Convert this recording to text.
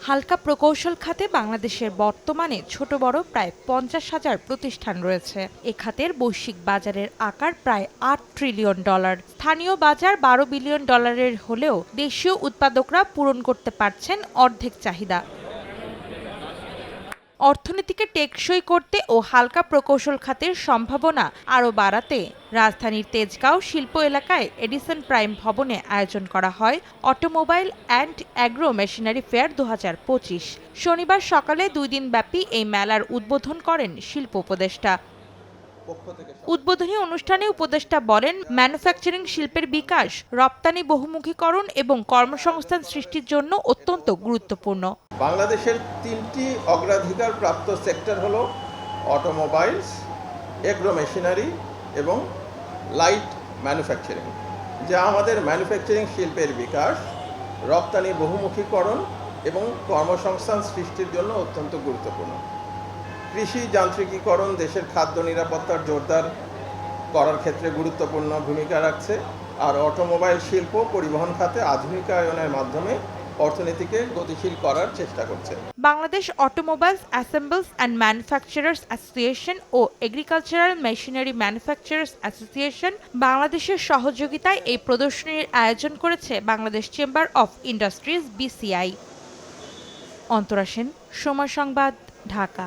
হালকা প্রকৌশল খাতে বাংলাদেশের বর্তমানে ছোট বড় প্রায় 50,000 প্রতিষ্ঠান রয়েছে। এ খাতের বৈশ্বিক বাজারের আকার প্রায় $8 ট্রিলিয়ন। স্থানীয় বাজার $12 বিলিয়ন হলেও দেশীয় উৎপাদকরা পূরণ করতে পারছেন অর্ধেক চাহিদা। অর্থনীতিকে টেকসই করতে ও হালকা প্রকৌশল খাতের সম্ভাবনা আরও বাড়াতে রাজধানীর তেজগাঁও শিল্প এলাকায় এডিসন প্রাইম ভবনে আয়োজন করা হয় automobile and agro machinery fair 2025। শনিবার সকালে 2 দিনব্যাপী এই মেলার উদ্বোধন করেন শিল্প উপদেষ্টা। উদ্বোধনী অনুষ্ঠানে উপদেষ্টা বলেন, ম্যানুফ্যাকচারিং শিল্পের বিকাশ রপ্তানি বহুমুখীকরণ এবং কর্মসংস্থান সৃষ্টির জন্য অত্যন্ত গুরুত্বপূর্ণ। বাংলাদেশের 3টি অগ্রাধিকার প্রাপ্ত সেক্টর হলো অটোমোবাইলস, এগ্রো মেশিনারি এবং লাইট ম্যানুফ্যাকচারিং, যা আমাদের ম্যানুফ্যাকচারিং শিল্পের বিকাশ, রপ্তানি বহুমুখীকরণ এবং কর্মসংস্থান সৃষ্টির জন্য অত্যন্ত গুরুত্বপূর্ণ। কৃষি যান্ত্রিকীকরণ দেশের খাদ্য নিরাপত্তার জোরদার করার ক্ষেত্রে গুরুত্বপূর্ণ ভূমিকা রাখছে, আর অটোমোবাইল শিল্প পরিবহন খাতে আধুনিকায়নের মাধ্যমে অর্থনীতিকে গতিশীল করার চেষ্টা করছে। Bangladesh automobiles assembles and manufacturers association ও এগ্রিকালচারাল মেশিনারি ম্যানুফ্যাকচারার্স অ্যাসোসিয়েশন বাংলাদেশের সহযোগিতায় এই প্রদর্শনীর আয়োজন করেছে Bangladesh chamber of industries BCI। Antara Sen, Somoy Sangbad, Dhaka.